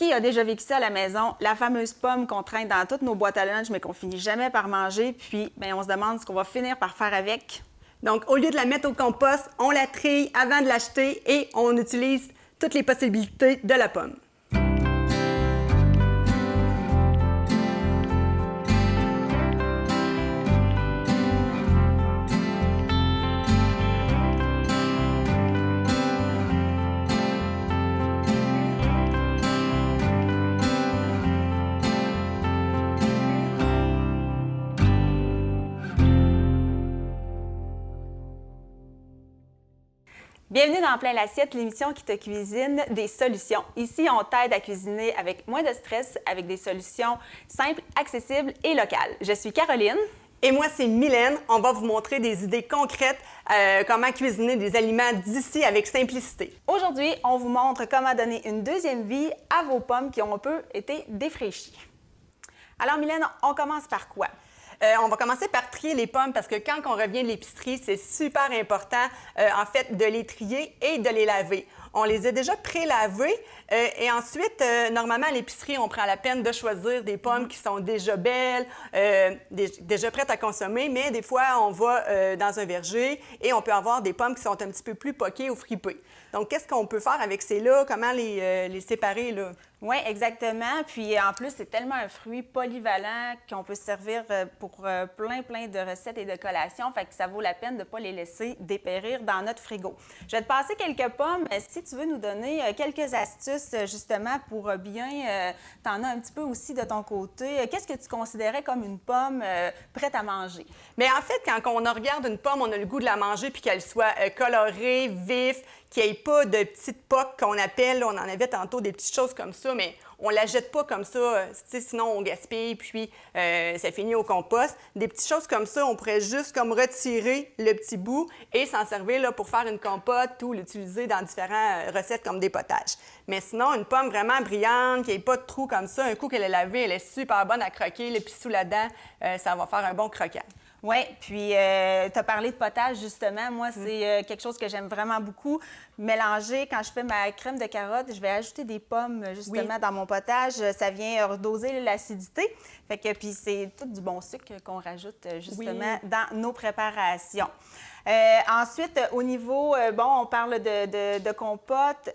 Qui a déjà vécu ça à la maison? La fameuse pomme qu'on traîne dans toutes nos boîtes à lunch, mais qu'on finit jamais par manger, puis bien, on se demande ce qu'on va finir par faire avec. Donc, au lieu de la mettre au compost, on la trille avant de l'acheter et on utilise toutes les possibilités de la pomme. Bienvenue dans Plein l'assiette, l'émission qui te cuisine des solutions. Ici, on t'aide à cuisiner avec moins de stress, avec des solutions simples, accessibles et locales. Je suis Caroline. Et moi, c'est Mylène. On va vous montrer des idées concrètes, comment cuisiner des aliments d'ici avec simplicité. Aujourd'hui, on vous montre comment donner une deuxième vie à vos pommes qui ont un peu été défraîchies. Alors Mylène, on commence par quoi? On va commencer par trier les pommes parce que quand on revient de l'épicerie, c'est super important, en fait, de les trier et de les laver. On les a déjà pré-lavées et ensuite, normalement, à l'épicerie, on prend la peine de choisir des pommes qui sont déjà belles, déjà prêtes à consommer, mais des fois, on va dans un verger et on peut avoir des pommes qui sont un petit peu plus poquées ou fripées. Donc, qu'est-ce qu'on peut faire avec ces-là? Comment les séparer, là? Oui, exactement. Puis en plus, c'est tellement un fruit polyvalent qu'on peut se servir pour plein de recettes et de collations. Fait que ça vaut la peine de ne pas les laisser dépérir dans notre frigo. Je vais te passer quelques pommes. Si tu veux nous donner quelques astuces justement pour bien, t'en as un petit peu aussi de ton côté. Qu'est-ce que tu considérais comme une pomme prête à manger? Bien, en fait, quand on regarde une pomme, on a le goût de la manger puis qu'elle soit colorée, vif, qu'il n'y ait pas de petites poques qu'on appelle. On en avait tantôt des petites choses comme ça, mais on ne la jette pas comme ça, sinon on gaspille, puis ça finit au compost. Des petites choses comme ça, on pourrait juste comme retirer le petit bout et s'en servir là, pour faire une compote ou l'utiliser dans différentes recettes comme des potages. Mais sinon, une pomme vraiment brillante, qui n'ait pas de trou comme ça, un coup qu'elle est lavée, elle est super bonne à croquer, le pisou là-dedans, ça va faire un bon croquant. Oui, puis tu as parlé de potage, justement. Moi, c'est quelque chose que j'aime vraiment beaucoup. Mélanger, quand je fais ma crème de carotte, je vais ajouter des pommes, justement, dans mon potage. Ça vient redoser l'acidité. Fait que, puis c'est tout du bon sucre qu'on rajoute, justement, dans nos préparations. Ensuite, au niveau, on parle de compote.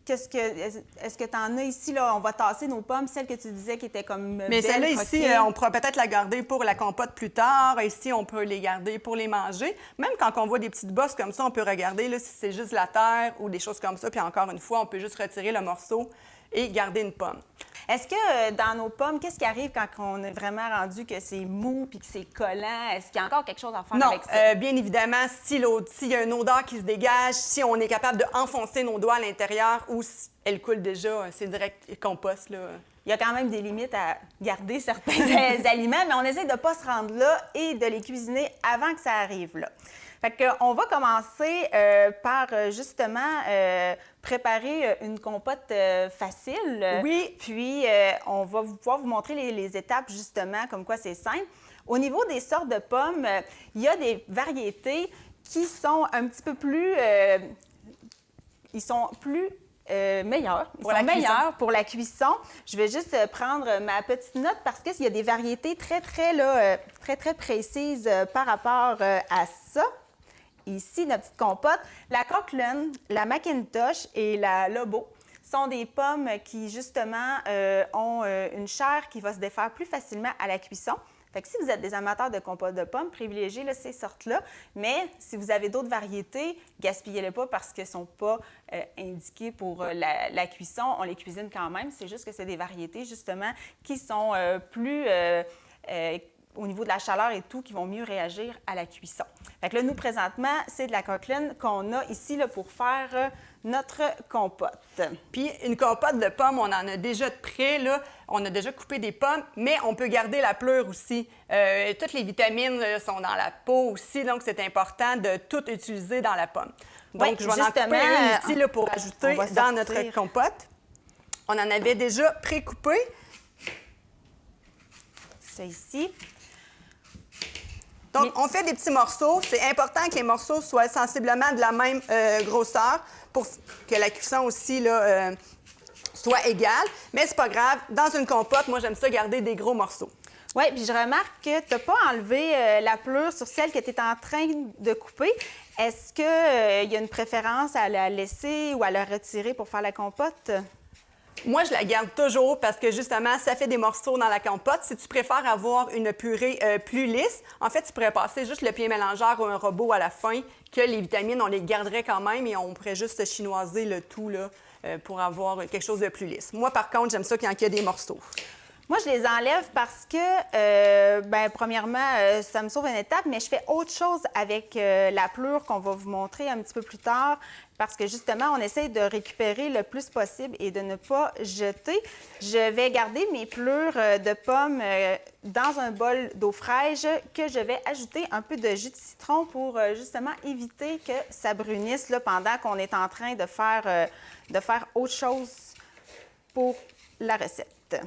Est-ce que tu en as ici, là? On va tasser nos pommes, celles que tu disais qui étaient comme mais celle-là ici, on pourra peut-être la garder pour la compote plus tard. Ici, on peut les garder pour les manger. Même quand on voit des petites bosses comme ça, on peut regarder là, si c'est juste la terre ou des choses comme ça. Puis encore une fois, on peut juste retirer le morceau et garder une pomme. Est-ce que dans nos pommes, qu'est-ce qui arrive quand on est vraiment rendu que c'est mou puis que c'est collant? Est-ce qu'il y a encore quelque chose à faire avec ça? Non, bien évidemment, s'il y a une odeur qui se dégage, si on est capable d'enfoncer nos doigts à l'intérieur ou si elle coule déjà, c'est direct compost, là. Il y a quand même des limites à garder certains aliments, mais on essaie de ne pas se rendre là et de les cuisiner avant que ça arrive là. Fait qu'on va commencer par justement préparer une compote facile. Oui. Puis on va pouvoir vous montrer les étapes justement, comme quoi c'est simple. Au niveau des sortes de pommes, il y a des variétés qui sont un petit peu plus... ils sont plus meilleurs. Ils sont meilleurs pour la cuisson. Je vais juste prendre ma petite note parce qu'il y a des variétés très précises par rapport à ça. Ici, notre petite compote. La Coquelin, la Macintosh et la Lobo sont des pommes qui, justement, ont une chair qui va se défaire plus facilement à la cuisson. Fait que si vous êtes des amateurs de compote de pommes, privilégiez là, ces sortes-là. Mais si vous avez d'autres variétés, gaspillez-les pas parce qu'elles ne sont pas indiquées pour la cuisson. On les cuisine quand même. C'est juste que c'est des variétés, justement, qui sont plus... au niveau de la chaleur et tout, qui vont mieux réagir à la cuisson. Fait que là, nous, présentement, c'est de la Coquelin qu'on a ici là, pour faire notre compote. Puis une compote de pommes, on en a déjà de près, là. On a déjà coupé des pommes, mais on peut garder la pleure aussi. Toutes les vitamines sont dans la peau aussi, donc c'est important de tout utiliser dans la pomme. Donc, oui, je vais en couper une ici là, pour ajouter dans notre compote. On en avait déjà pré-coupé. Ça ici. Donc, on fait des petits morceaux. C'est important que les morceaux soient sensiblement de la même grosseur pour que la cuisson aussi là, soit égal. Mais c'est pas grave. Dans une compote, moi, j'aime ça garder des gros morceaux. Oui, puis je remarque que tu n'as pas enlevé la pleure sur celle que tu es en train de couper. Est-ce qu'il y a une préférence à la laisser ou à la retirer pour faire la compote? Moi, je la garde toujours parce que, justement, ça fait des morceaux dans la compote. Si tu préfères avoir une purée plus lisse, en fait, tu pourrais passer juste le pied mélangeur ou un robot à la fin, que les vitamines, on les garderait quand même et on pourrait juste chinoiser le tout là, pour avoir quelque chose de plus lisse. Moi, par contre, j'aime ça quand il y a des morceaux. Moi, je les enlève parce que, premièrement, ça me sauve une étape, mais je fais autre chose avec la pleure qu'on va vous montrer un petit peu plus tard parce que, justement, on essaie de récupérer le plus possible et de ne pas jeter. Je vais garder mes pleurs de pommes dans un bol d'eau fraîche que je vais ajouter un peu de jus de citron pour, justement, éviter que ça brunisse là, pendant qu'on est en train de faire autre chose pour la recette.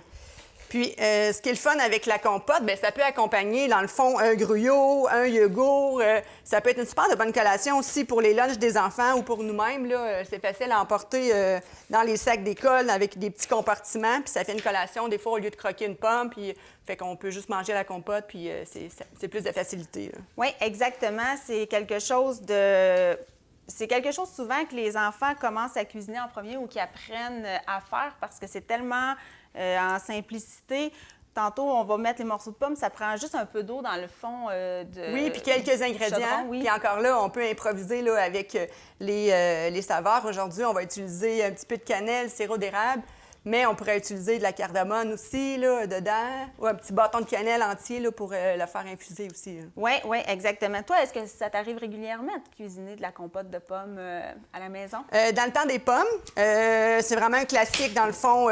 Puis, ce qui est le fun avec la compote, bien, ça peut accompagner, dans le fond, un gruau, un yogourt. Ça peut être une super de bonne collation aussi pour les lunchs des enfants ou pour nous-mêmes. Là, c'est facile à emporter dans les sacs d'école avec des petits compartiments. Puis ça fait une collation, des fois, au lieu de croquer une pomme. Puis fait qu'on peut juste manger la compote, puis c'est plus de facilité. Oui, exactement. C'est quelque chose souvent que les enfants commencent à cuisiner en premier ou qu'ils apprennent à faire parce que c'est tellement en simplicité. Tantôt, on va mettre les morceaux de pommes, ça prend juste un peu d'eau dans le fond de Oui, puis quelques ingrédients. chaudron, oui. Puis encore là, on peut improviser là, avec les saveurs. Aujourd'hui, on va utiliser un petit peu de cannelle, sirop d'érable, mais on pourrait utiliser de la cardamome aussi là, dedans, ou un petit bâton de cannelle entier là, pour le faire infuser aussi. Oui, oui, exactement. Toi, est-ce que ça t'arrive régulièrement de cuisiner de la compote de pommes à la maison? Dans le temps des pommes, c'est vraiment un classique, dans le fond,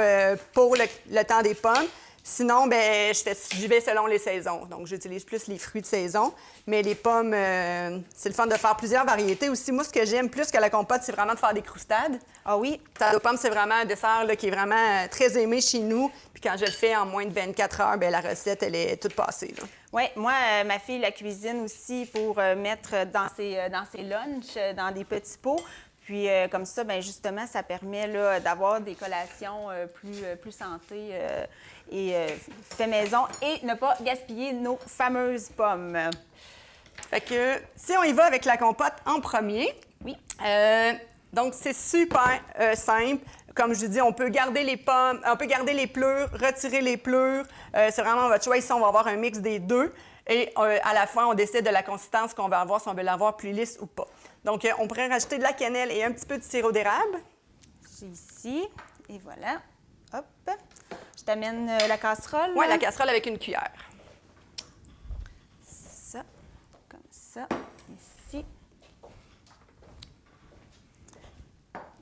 pour le temps des pommes. Sinon, bien, j'y vais selon les saisons. Donc, j'utilise plus les fruits de saison. Mais les pommes, c'est le fun de faire plusieurs variétés. Aussi, moi, ce que j'aime plus que la compote, c'est vraiment de faire des croustades. Ah oui? Tarte aux pommes, c'est vraiment un dessert là, qui est vraiment très aimé chez nous. Puis quand je le fais en moins de 24 heures, bien, la recette, elle est toute passée. Oui, moi, ma fille la cuisine aussi pour mettre dans ses lunchs, dans des petits pots. Puis comme ça, bien, justement, ça permet là, d'avoir des collations plus santé et fait maison et ne pas gaspiller nos fameuses pommes. Fait que si on y va avec la compote en premier, oui. Donc c'est super simple. Comme je vous dis, on peut garder les pommes, on peut garder les pleurs, retirer les pleurs. C'est vraiment votre choix. Ici, on va avoir un mix des deux. Et à la fin, on décide de la consistance qu'on va avoir, si on veut l'avoir plus lisse ou pas. Donc, on pourrait rajouter de la cannelle et un petit peu de sirop d'érable. J'ai ici. Et voilà. Hop. Je t'amène la casserole. Oui, la casserole avec une cuillère. Ça. Comme ça. Ici.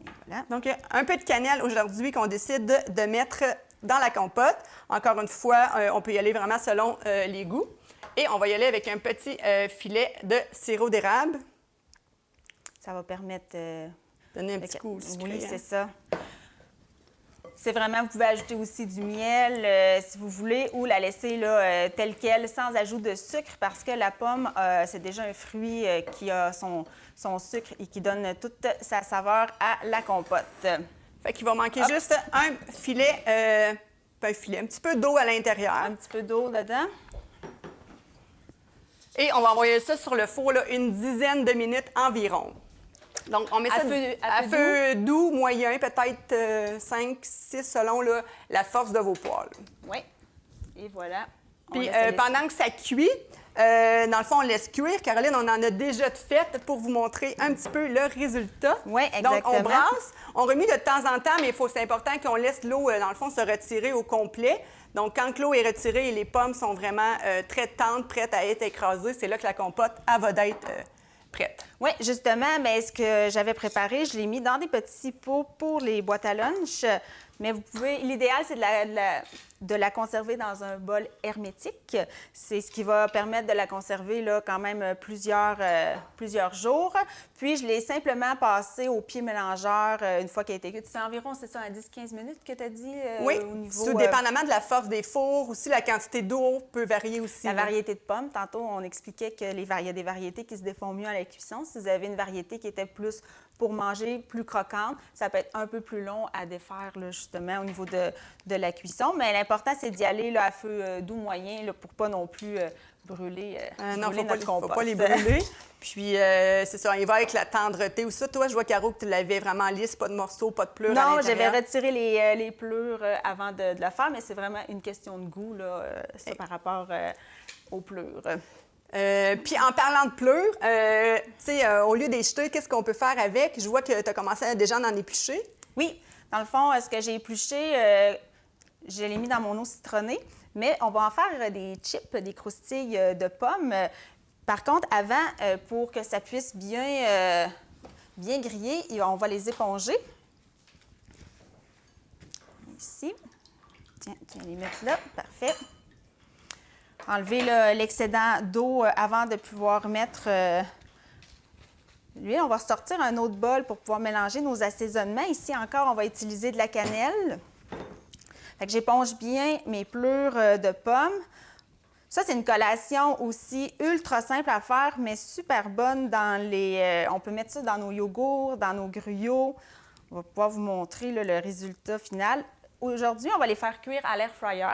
Et voilà. Donc, un peu de cannelle aujourd'hui qu'on décide de mettre dans la compote. Encore une fois, on peut y aller vraiment selon les goûts. Et on va y aller avec un petit filet de sirop d'érable. Ça va permettre... Donner un petit coup sucré. Oui, c'est ça. C'est vraiment, vous pouvez ajouter aussi du miel si vous voulez ou la laisser là, telle qu'elle, sans ajout de sucre parce que la pomme, c'est déjà un fruit qui a son sucre et qui donne toute sa saveur à la compote. Fait qu'il va manquer juste un filet, un petit peu d'eau à l'intérieur. Un petit peu d'eau dedans. Et on va envoyer ça sur le four là, une dizaine de minutes environ. Donc, on met ça à feu doux, moyen, peut-être 5, 6 selon là, la force de vos poêles. Oui. Et voilà. Puis pendant que ça cuit, dans le fond, on laisse cuire. Caroline, on en a déjà fait pour vous montrer un petit peu le résultat. Oui, exactement. Donc, on brasse. On remet de temps en temps, mais c'est important qu'on laisse l'eau, dans le fond, se retirer au complet. Donc, quand l'eau est retirée et les pommes sont vraiment très tendres, prêtes à être écrasées, c'est là que la compote, elle va d'être prête. Oui, justement, mais ce que j'avais préparé, je l'ai mis dans des petits pots pour les boîtes à lunch. Mais vous pouvez, l'idéal, c'est de de la conserver dans un bol hermétique. C'est ce qui va permettre de la conserver là, quand même plusieurs jours. Puis, je l'ai simplement passée au pied mélangeur une fois qu'elle a été cuite. C'est environ, c'est ça, à 10-15 minutes que tu as dit? Oui, au niveau, tout dépendamment de la force des fours. Aussi, la quantité d'eau peut varier aussi. La variété de pommes. Tantôt, on expliquait qu'il y a des variétés qui se défont mieux à la cuisson. Si vous avez une variété qui était plus pour manger, plus croquante, ça peut être un peu plus long à défaire, là, justement, au niveau de la cuisson. Mais l'important, c'est d'y aller là, à feu doux moyen là, pour pas non plus brûler, non, brûler notre compost. Faut pas les brûler. Puis, c'est ça, il va avec la tendreté ou ça. Toi, je vois, Caro, que tu l'avais vraiment lisse, pas de morceaux, pas de pleurs à Non, l'intérieur. j'avais retiré les pleurs avant de le faire, mais c'est vraiment une question de goût, là, ça, par rapport aux pleurs. Puis en parlant de pleurs, tu sais, au lieu des jeter, qu'est-ce qu'on peut faire avec? Je vois que tu as commencé déjà à en éplucher. Oui, dans le fond, ce que j'ai épluché, je l'ai mis dans mon eau citronnée, mais on va en faire des chips, des croustilles de pommes. Par contre, avant, pour que ça puisse bien griller, on va les éponger. Ici. Tiens, tu vas les mettre là. Parfait. Enlever l'excédent d'eau avant de pouvoir mettre l'huile. On va sortir un autre bol pour pouvoir mélanger nos assaisonnements. Ici encore, on va utiliser de la cannelle. Fait que j'éponge bien mes pleurs de pommes. Ça, c'est une collation aussi ultra simple à faire, mais super bonne dans les... on peut mettre ça dans nos yogourts, dans nos gruyos. On va pouvoir vous montrer là, le résultat final. Aujourd'hui, on va les faire cuire à l'air fryer.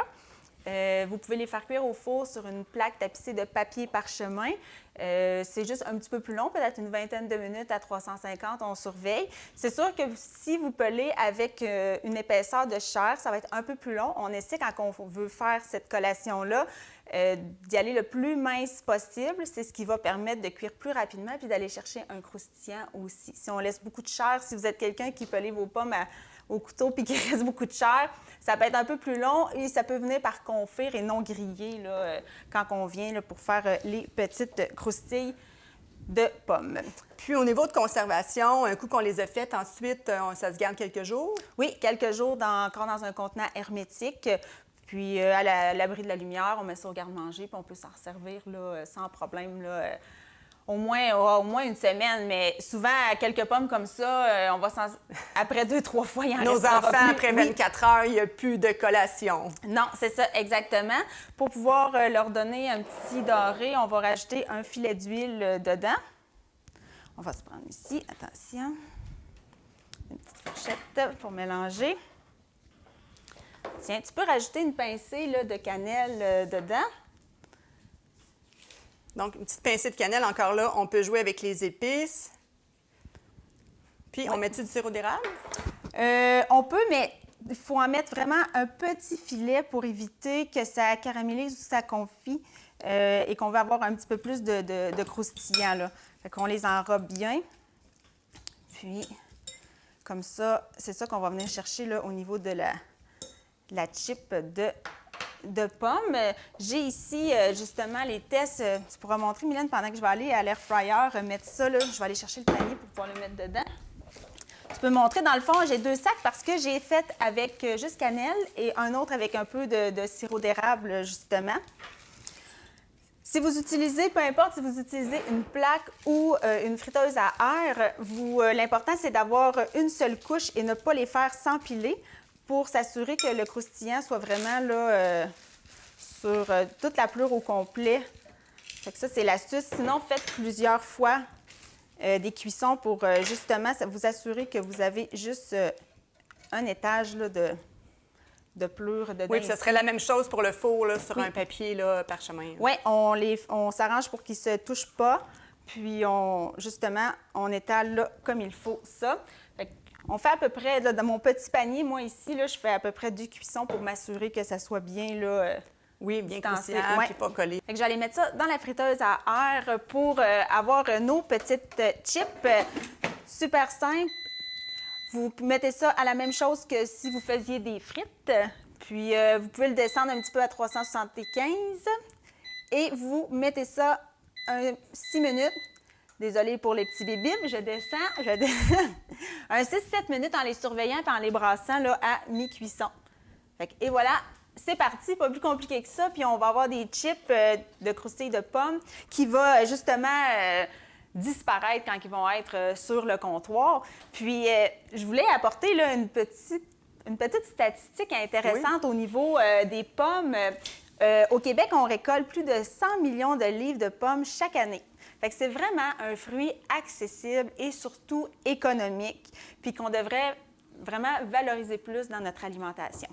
Vous pouvez les faire cuire au four sur une plaque tapissée de papier parchemin. C'est juste un petit peu plus long, peut-être une vingtaine de minutes à 350, on surveille. C'est sûr que si vous pelez avec une épaisseur de chair, ça va être un peu plus long. On essaie, quand on veut faire cette collation-là, d'y aller le plus mince possible. C'est ce qui va permettre de cuire plus rapidement puis d'aller chercher un croustillant aussi. Si on laisse beaucoup de chair, si vous êtes quelqu'un qui pelez vos pommes au couteau puis qu'il reste beaucoup de chair, ça peut être un peu plus long et ça peut venir par confire et non griller là, quand on vient là, pour faire les petites croustilles de pommes. Puis au niveau de conservation, un coup qu'on les a faites, ensuite, ça se garde quelques jours? Oui, quelques jours encore dans un contenant hermétique. Puis à l'abri de la lumière, on met ça au garde-manger puis on peut s'en servir là, sans problème. Là, au moins une semaine, mais souvent, quelques pommes comme ça, on va après 2-3 fois, il en Nos restera enfants, plus. après 24 heures, il n'y a plus de collation. Non, c'est ça, exactement. Pour pouvoir leur donner un petit doré, on va rajouter un filet d'huile dedans. On va se prendre ici, attention, une petite fourchette pour mélanger. Tiens, tu peux rajouter une pincée là, de cannelle dedans. Donc, une petite pincée de cannelle, encore là, on peut jouer avec les épices. Puis, on met-tu du sirop d'érable? On peut, mais il faut en mettre vraiment un petit filet pour éviter que ça caramélise ou ça confit et qu'on va avoir un petit peu plus de croustillant, là. Fait qu'on les enrobe bien. Puis, comme ça, c'est ça qu'on va venir chercher là, au niveau de la chip de pommes. J'ai ici, justement, les tests. Tu pourras montrer, Mylène, pendant que je vais aller à l'air fryer, mettre ça, là. Je vais aller chercher le panier pour pouvoir le mettre dedans. Tu peux montrer, dans le fond, j'ai 2 sacs parce que j'ai fait avec juste cannelle et un autre avec un peu de sirop d'érable, justement. Si vous utilisez, peu importe si vous utilisez une plaque ou une friteuse à air, l'important, c'est d'avoir une seule couche et ne pas les faire s'empiler pour s'assurer que le croustillant soit vraiment là, sur toute la pleure au complet. Fait que ça, c'est l'astuce. Sinon, faites plusieurs fois des cuissons pour justement vous assurer que vous avez juste un étage là, de pleure dedans. Oui, puis ce serait la même chose pour le four, là, sur Oui. un papier là, parchemin. Oui, on s'arrange pour qu'ils ne se touchent pas. Puis, justement, on étale là, comme il faut ça. On fait à peu près, là, dans mon petit panier, moi ici, là, je fais à peu près 2 cuissons pour m'assurer que ça soit bien là, Oui, bien distancé. croustillant, Ouais. puis pas collé. Fait que j'allais mettre ça dans la friteuse à air pour avoir nos petites chips. Super simple. Vous mettez ça à la même chose que si vous faisiez des frites. Puis, vous pouvez le descendre un petit peu à 375. Et vous mettez ça 6 minutes. Désolée pour les petits bébés, je descends. Un 6-7 minutes en les surveillant et en les brassant là, à mi-cuisson. Et voilà, c'est parti, pas plus compliqué que ça. Puis on va avoir des chips de croustilles de pommes qui vont justement disparaître quand ils vont être sur le comptoir. Puis je voulais apporter là, une petite statistique intéressante au niveau des pommes. Au Québec, on récolte plus de 100 millions de livres de pommes chaque année. Fait que c'est vraiment un fruit accessible et surtout économique, puis qu'on devrait vraiment valoriser plus dans notre alimentation.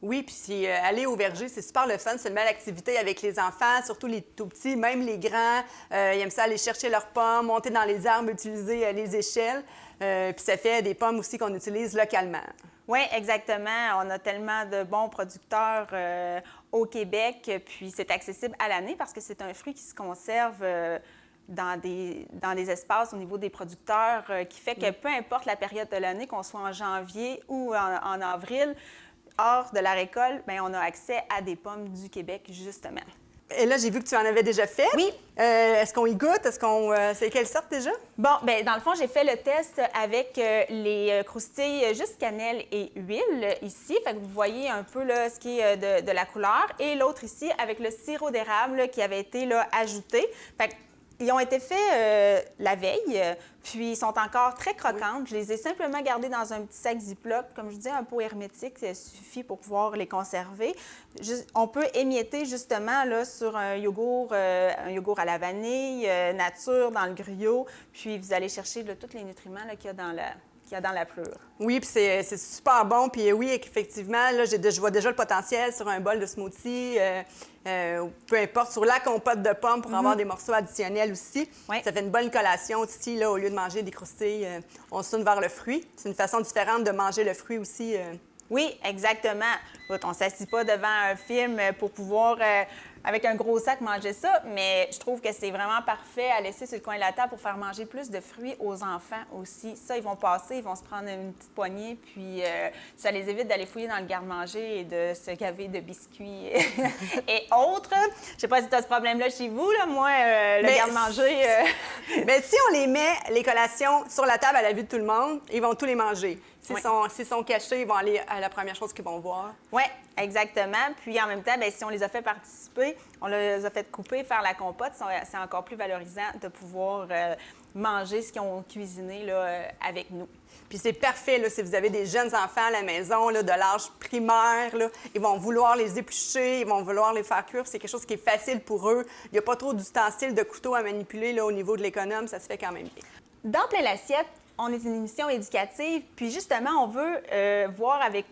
Oui, puis aller au verger, c'est super le fun. C'est une belle activité avec les enfants, surtout les tout petits, même les grands. Ils aiment ça aller chercher leurs pommes, monter dans les arbres, utiliser les échelles. Puis ça fait des pommes aussi qu'on utilise localement. Oui, exactement. On a tellement de bons producteurs au Québec, puis c'est accessible à l'année parce que c'est un fruit qui se conserve dans des espaces au niveau des producteurs, qui fait que peu importe la période de l'année, qu'on soit en janvier ou en avril, hors de la récolte, bien, on a accès à des pommes du Québec, justement. Et là, j'ai vu que tu en avais déjà fait. Oui. Est-ce qu'on y goûte? C'est quelle sorte déjà? Bon, bien, dans le fond, j'ai fait le test avec les croustilles juste cannelle et huile ici. Fait que vous voyez un peu là, ce qui est de la couleur. Et l'autre ici avec le sirop d'érable qui avait été là, ajouté. Fait que ils ont été faits la veille, puis ils sont encore très croquantes. Je les ai simplement gardées dans un petit sac Ziploc. Comme je dis, un pot hermétique, ça suffit pour pouvoir les conserver. On peut émietter justement là, sur un yogourt à la vanille, nature, dans le griot. Puis vous allez chercher là, tous les nutriments qu'il y a dans la pleure. Oui, puis c'est super bon. Puis oui, effectivement, là, je vois déjà le potentiel sur un bol de smoothie, peu importe, sur la compote de pommes pour avoir des morceaux additionnels aussi. Ouais. Ça fait une bonne collation aussi, là, au lieu de manger des croustilles, on se tourne vers le fruit. C'est une façon différente de manger le fruit aussi. Oui, exactement. On ne s'assit pas devant un film pour pouvoir, avec un gros sac, manger ça, mais je trouve que c'est vraiment parfait à laisser sur le coin de la table pour faire manger plus de fruits aux enfants aussi. Ça, ils vont passer, ils vont se prendre une petite poignée, puis ça les évite d'aller fouiller dans le garde-manger et de se gaver de biscuits et autres. Je ne sais pas si tu as ce problème-là chez vous, là. Moi, le garde-manger... Mais si on les met, les collations, sur la table à la vue de tout le monde, ils vont tous les manger. S'ils sont cachés, ils vont aller à la première chose qu'ils vont voir. Oui, exactement. Puis en même temps, bien, si on les a fait participer, on les a fait couper, faire la compote, c'est encore plus valorisant de pouvoir manger ce qu'ils ont cuisiné là, avec nous. Puis c'est parfait, là, si vous avez des jeunes enfants à la maison, là, de l'âge primaire, là, ils vont vouloir les éplucher, ils vont vouloir les faire cuire. C'est quelque chose qui est facile pour eux. Il n'y a pas trop d'ustensiles de couteau à manipuler là, au niveau de l'économe. Ça se fait quand même bien. Dans Plein l'assiette, on est une émission éducative, puis justement, on veut voir avec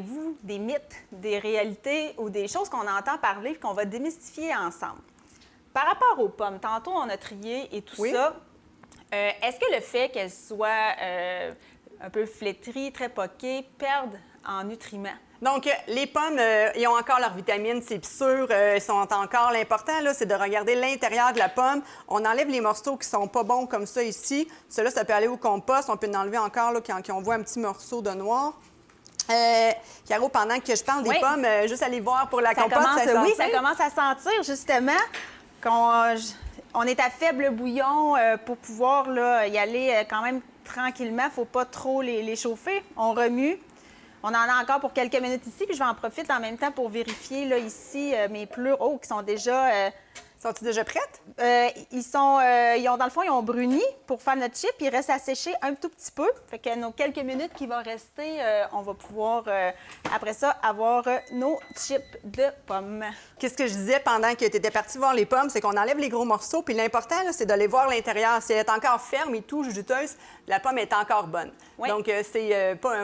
vous des mythes, des réalités ou des choses qu'on entend parler et qu'on va démystifier ensemble. Par rapport aux pommes, tantôt on a trié et tout ça, est-ce que le fait qu'elles soient un peu flétries, très poquées, perdent en nutriments? Donc, les pommes, ils ont encore leurs vitamines, c'est sûr, ils sont encore... L'important, là, c'est de regarder l'intérieur de la pomme. On enlève les morceaux qui sont pas bons comme ça ici. Cela, ça peut aller au compost. On peut en enlever encore là, quand on voit un petit morceau de noir. Caro, pendant que je parle des pommes, juste aller voir pour la compote, ça commence à sentir, justement, qu'on est à faible bouillon pour pouvoir là, y aller quand même tranquillement. Il ne faut pas trop les chauffer. On remue. On en a encore pour quelques minutes ici, puis je vais en profiter en même temps pour vérifier là, ici mes pleurs qui sont déjà... Sont-ils déjà prêtes? Dans le fond, ils ont bruni pour faire notre chip. Il reste à sécher un tout petit peu. Fait que nos quelques minutes qui vont rester, on va pouvoir, après ça, avoir nos chips de pommes. Qu'est-ce que je disais pendant que tu étais partie voir les pommes, c'est qu'on enlève les gros morceaux, puis l'important, c'est d'aller voir l'intérieur. Si elle est encore ferme et tout, juteuse, la pomme est encore bonne. Oui. Donc,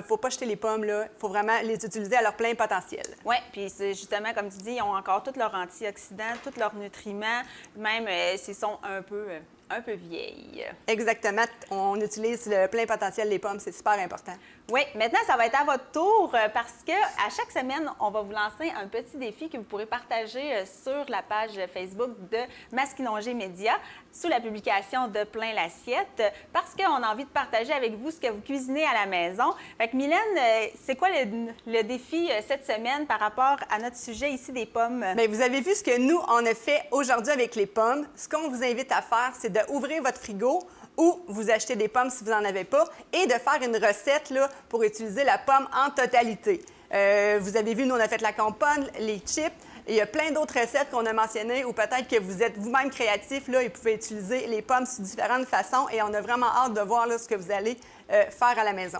faut pas jeter les pommes, là. Il faut vraiment les utiliser à leur plein potentiel. Oui, puis c'est justement, comme tu dis, ils ont encore tous leurs antioxydants, tous leurs nutriments, même s'ils sont un peu vieilles. Exactement. On utilise le plein potentiel des pommes, c'est super important. Oui, maintenant, ça va être à votre tour parce que à chaque semaine, on va vous lancer un petit défi que vous pourrez partager sur la page Facebook de Masquinongé Média sous la publication de Plein l'assiette parce qu'on a envie de partager avec vous ce que vous cuisinez à la maison. Fait que Mylène, c'est quoi le défi cette semaine par rapport à notre sujet ici des pommes? Bien, vous avez vu ce que nous, on a fait aujourd'hui avec les pommes. Ce qu'on vous invite à faire, c'est d'ouvrir votre frigo ou vous achetez des pommes si vous n'en avez pas et de faire une recette là, pour utiliser la pomme en totalité. Vous avez vu, nous, on a fait la compote, les chips. Et il y a plein d'autres recettes qu'on a mentionnées ou peut-être que vous êtes vous-même créatif là, et pouvez utiliser les pommes sous différentes façons. Et on a vraiment hâte de voir là, ce que vous allez faire à la maison.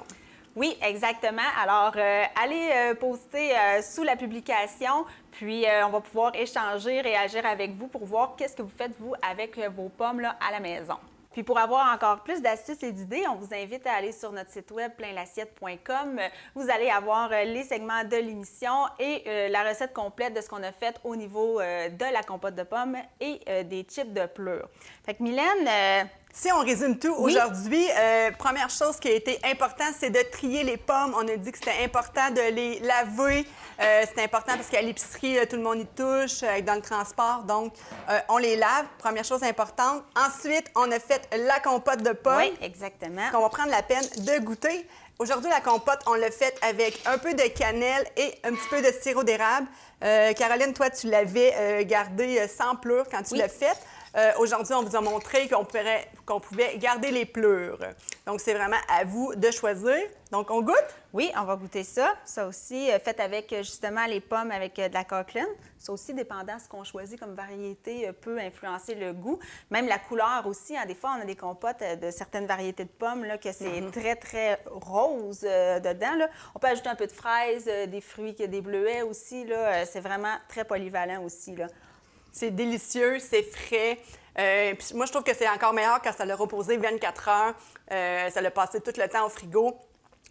Oui, exactement. Alors, allez poster sous la publication, puis on va pouvoir échanger, réagir avec vous pour voir qu'est-ce que vous faites, vous, avec vos pommes là, à la maison. Puis pour avoir encore plus d'astuces et d'idées, on vous invite à aller sur notre site web plainlassiette.com. Vous allez avoir les segments de l'émission et la recette complète de ce qu'on a fait au niveau de la compote de pommes et des chips de pleure. Fait que Mylène... Si on résume tout aujourd'hui, première chose qui a été importante, c'est de trier les pommes. On a dit que c'était important de les laver. C'est important parce qu'à l'épicerie, tout le monde y touche, dans le transport. Donc, on les lave. Première chose importante. Ensuite, on a fait la compote de pommes. Oui, exactement. Qu'on va prendre la peine de goûter. Aujourd'hui, la compote, on l'a faite avec un peu de cannelle et un petit peu de sirop d'érable. Caroline, toi, tu l'avais gardé sans pleure quand tu l'as faite. Aujourd'hui, on vous a montré qu'on pouvait garder les pleurs. Donc, c'est vraiment à vous de choisir. Donc, on goûte? Oui, on va goûter ça. Ça aussi, fait avec justement les pommes avec de la coqueline. Ça aussi, dépendant de ce qu'on choisit comme variété, peut influencer le goût. Même la couleur aussi. Hein. Des fois, on a des compotes de certaines variétés de pommes là, que c'est très, très rose dedans. Là. On peut ajouter un peu de fraises, des fruits, des bleuets aussi. C'est vraiment très polyvalent aussi. Là. C'est délicieux, c'est frais. Puis moi, je trouve que c'est encore meilleur quand ça l'a reposé 24 heures. Ça l'a passé tout le temps au frigo.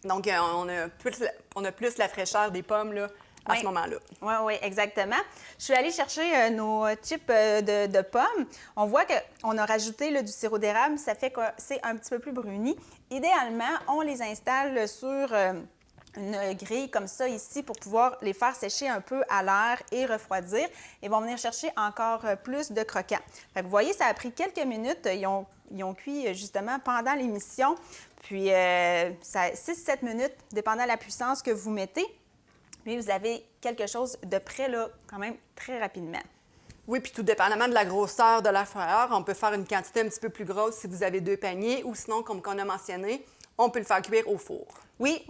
Donc, on a plus la fraîcheur des pommes là, à ce moment-là. Oui, oui, exactement. Je suis allée chercher nos chips de pommes. On voit qu'on a rajouté là, du sirop d'érable. Ça fait que c'est un petit peu plus bruni. Idéalement, on les installe sur... une grille comme ça ici pour pouvoir les faire sécher un peu à l'air et refroidir. Ils vont venir chercher encore plus de croquants. Fait que vous voyez, ça a pris quelques minutes. Ils ont cuit justement pendant l'émission. Puis 6-7 minutes, dépendant de la puissance que vous mettez. Puis vous avez quelque chose de prêt là, quand même très rapidement. Oui, puis tout dépendamment de la grosseur de l'air fryer, on peut faire une quantité un petit peu plus grosse si vous avez 2 paniers ou sinon, comme on a mentionné, on peut le faire cuire au four. Oui,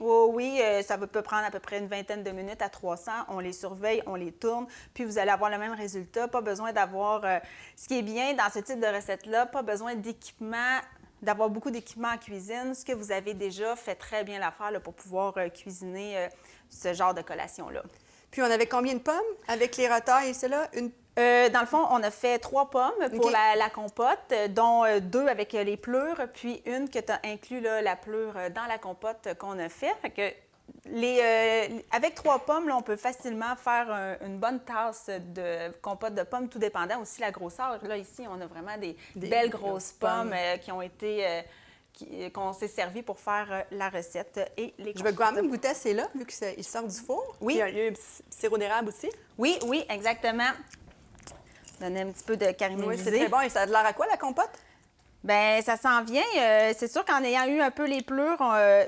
ça peut prendre à peu près une vingtaine de minutes à 300. On les surveille, on les tourne, puis vous allez avoir le même résultat. Pas besoin d'avoir... ce qui est bien dans ce type de recette-là, pas besoin d'équipement, d'avoir beaucoup d'équipement en cuisine. Ce que vous avez déjà fait très bien l'affaire pour pouvoir cuisiner ce genre de collation-là. Puis on avait combien de pommes avec les retailles et cela? Dans le fond, on a fait 3 pommes pour la compote, dont 2 avec les pleurs, puis une que tu as inclus là, la pleure dans la compote qu'on a fait. Fait que avec 3 pommes, là, on peut facilement faire une bonne tasse de compote de pommes, tout dépendant aussi de la grosseur. Là, ici, on a vraiment des belles grosses pommes qui ont été... qu'on s'est servi pour faire la recette et les Je vais quand même goûter à celle-là, vu qu'il sort du four. Oui. Il y a un sirop d'érable aussi. Oui, oui, exactement. Donner un petit peu de caramélisé. Oui, c'est très bon. Et ça a de l'air à quoi, la compote? Bien, ça s'en vient. C'est sûr qu'en ayant eu un peu les pleurs,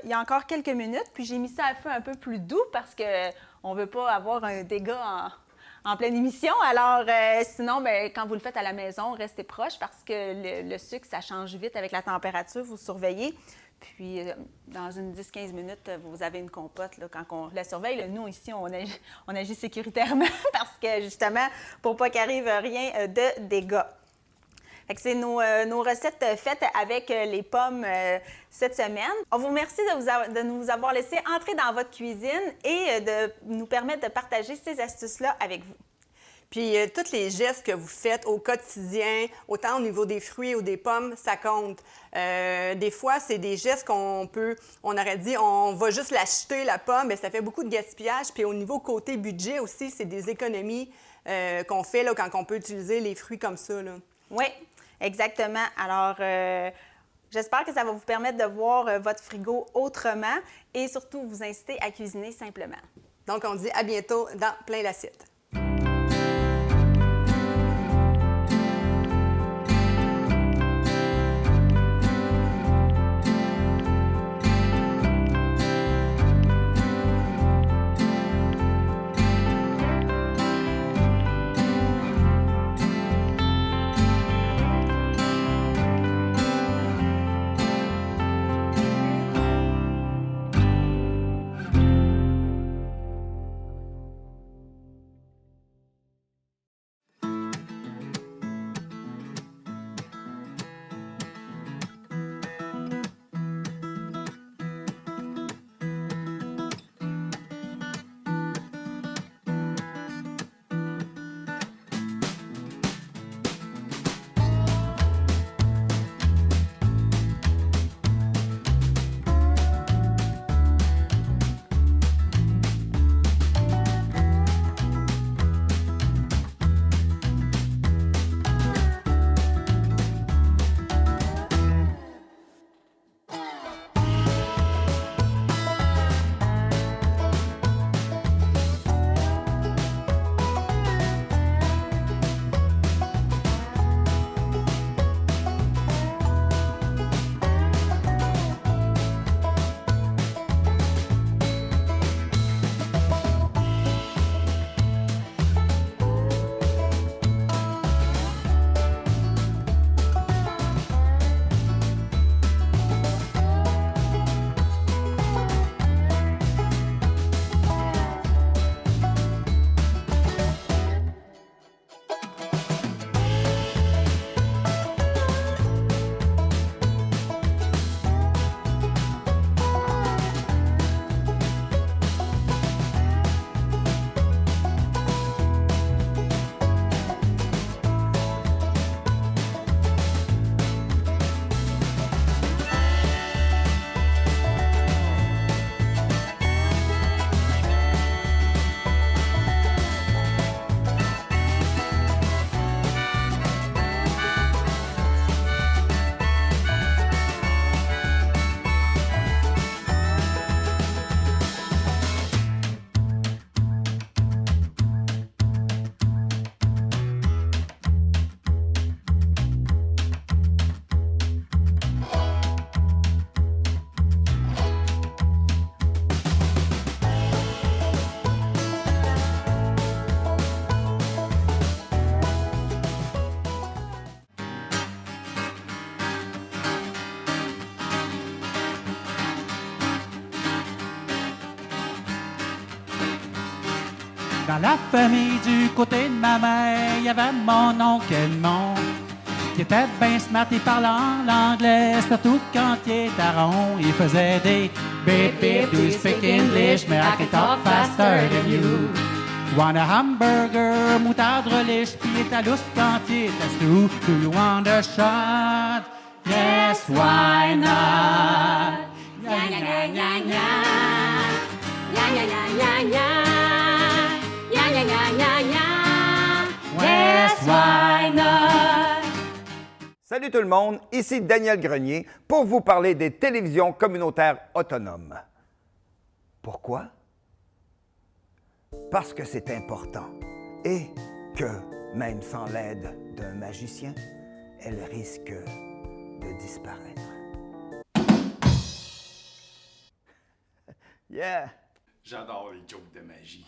il y a encore quelques minutes, puis j'ai mis ça à feu un peu plus doux parce qu'on ne veut pas avoir un dégât en pleine émission. Alors, sinon, bien, quand vous le faites à la maison, restez proche parce que le sucre, ça change vite avec la température. Vous surveillez. Puis, dans une 10-15 minutes, vous avez une compote. Là, quand on la surveille, là, nous, ici, on agit sécuritairement parce que, justement, pour pas qu'il arrive rien de dégâts. Fait que c'est nos recettes faites avec les pommes cette semaine. On vous remercie de nous avoir laissé entrer dans votre cuisine et de nous permettre de partager ces astuces-là avec vous. Puis, tous les gestes que vous faites au quotidien, autant au niveau des fruits ou des pommes, ça compte. Des fois, c'est des gestes on aurait dit, on va juste l'acheter, la pomme, mais ça fait beaucoup de gaspillage. Puis, au niveau côté budget aussi, c'est des économies qu'on fait là, quand on peut utiliser les fruits comme ça. Là. Oui, exactement. Alors, j'espère que ça va vous permettre de voir votre frigo autrement et surtout vous inciter à cuisiner simplement. Donc, on dit à bientôt dans Plein l'assiette. Dans la famille du côté de ma mère, il y avait mon oncle Edmond, qui était bien smart et parlant l'anglais, surtout quand il était rond. Il faisait des beep beep, do you speak English, mais I can talk faster than you. Want a hamburger, moutarde relish, puis il était lousse quand il était sous. Do you want a shot? Yes, why not? Ya ya ya ya ya. Ya ya ya ya ya. Ya ya ya ya ya. Yes, why not? Salut tout le monde, ici Daniel Grenier pour vous parler des télévisions communautaires autonomes. Pourquoi? Parce que c'est important et que, même sans l'aide d'un magicien, elles risquent de disparaître. Yeah! J'adore les jokes de magie.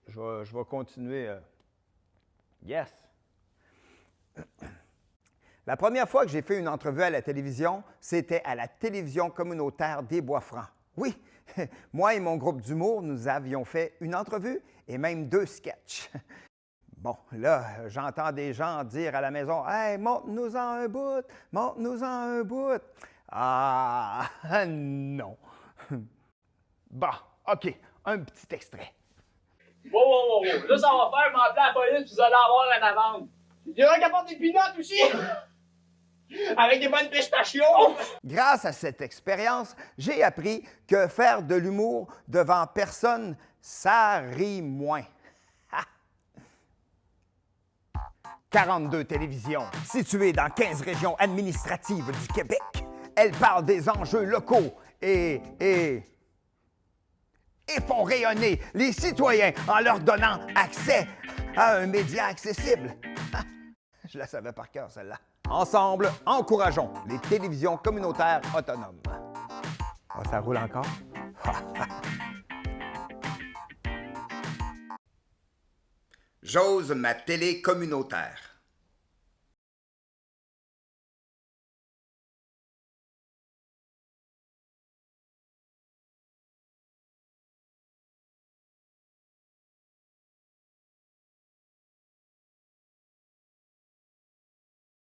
Je vais continuer. Yes! La première fois que j'ai fait une entrevue à la télévision, c'était à la télévision communautaire des Bois-Francs. Oui, moi et mon groupe d'humour, nous avions fait une entrevue et même 2 sketchs. Bon, là, j'entends des gens dire à la maison « Hey, montre-nous-en un bout! Montre-nous-en un bout! » Ah, non! Bon, OK, un petit extrait. Wow. Là, ça va faire m'appeler la police, vous allez avoir une amende. Il y en a qui apportent des peanuts aussi! Avec des bonnes pistachios! Grâce à cette expérience, j'ai appris que faire de l'humour devant personne, ça rit moins. 42 télévisions situées dans 15 régions administratives du Québec. Elles parlent des enjeux locaux et font rayonner les citoyens en leur donnant accès à un média accessible. Je la savais par cœur, celle-là. Ensemble, encourageons les télévisions communautaires autonomes. Oh, ça roule encore? J'ose ma télé communautaire.